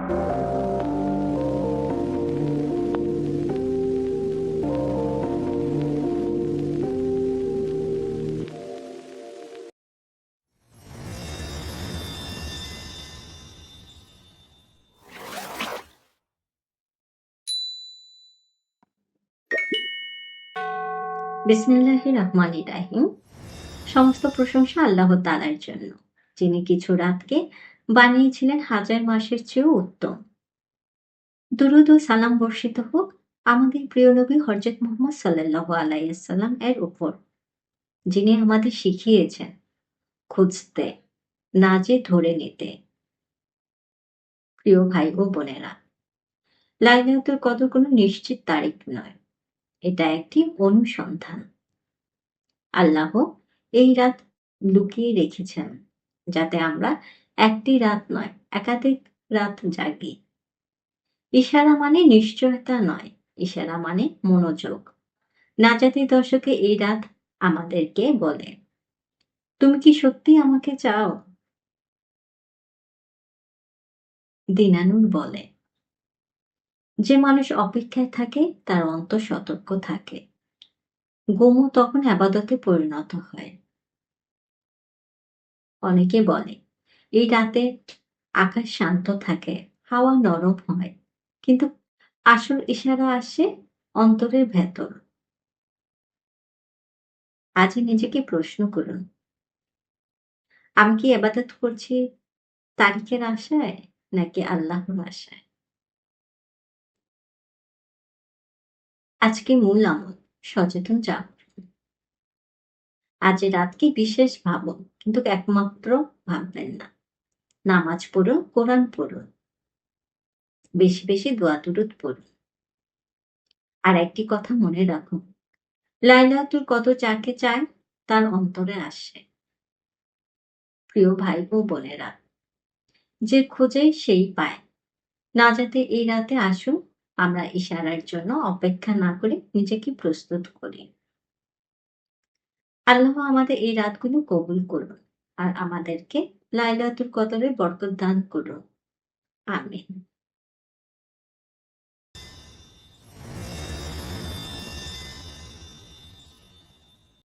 বিসমিল্লাহির রহমানির রাহিম। সমস্ত প্রশংসা আল্লাহ তাআলার জন্য, যিনি কিছু রাতকে বানিয়েছিলেন হাজার মাসের চেয়েও উত্তম। দুরূদ ও সালাম বর্ষিত হোক আমাদের প্রিয় নবী হযরত মুহাম্মদ সাল্লাল্লাহু আলাইহি ওয়াসাল্লাম এর উপর, যিনি আমাদের শিখিয়েছেন খুঁজতে, না যে ধরে নিতে। প্রিয় ভাই ও বোনেরা, লাইলাতুল কদর কোনো নিশ্চিত তারিখ নয়, এটা একটি অনুসন্ধান। আল্লাহ এই রাত লুকিয়ে রেখেছেন, যাতে আমরা একটি রাত নয়, একাধিক রাত জাগি। ইশারা মানে নিশ্চয়তা নয়, ইশারা মানে মনোযোগ। নাজাতের দশকে এই রাত আমাদেরকে বলে, তুমি কি সত্যি আমাকে চাও? দিনানুর বলে, যে মানুষ অপেক্ষায় থাকে তার অন্তর সতর্ক থাকে। ঘুমও তখন আবাদতে পরিণত হয়। অনেকে বলে, এই রাতে আকাশ শান্ত থাকে, হাওয়া নরম হয়, কিন্তু আসল ইশারা আসে অন্তরের ভেতর। আজই নিজেকে প্রশ্ন করুন, আমি কি ইবাদত করছি তারিখের আশায়, নাকি আল্লাহর আশায়? আজকে মূল আমল, সচেতন জাগরণ। আজ রাতকে বিশেষ ভাবুন, কিন্তু একমাত্র ভাববেন না। নামাজ পড়ুন, কোরআন পড়ুন, বেশি বেশি দোয়া দুরূদ পড়ুন। আর একটি কথা মনে রাখুন, লাইলাতুল কদর যাকে চায় তার অন্তরে আসে। প্রিয় ভাই ও বোনেরা, যে খোঁজে সেই পায়। না যাতে এই রাতে আসুন, আমরা ইশারার জন্য অপেক্ষা না করে নিজেকে প্রস্তুত করি। আল্লাহ আমাদের এই রাতগুলো কবুল করুন, আর আমাদেরকে লাইলাতুল কদরের বরকত দান করুন। আমিন।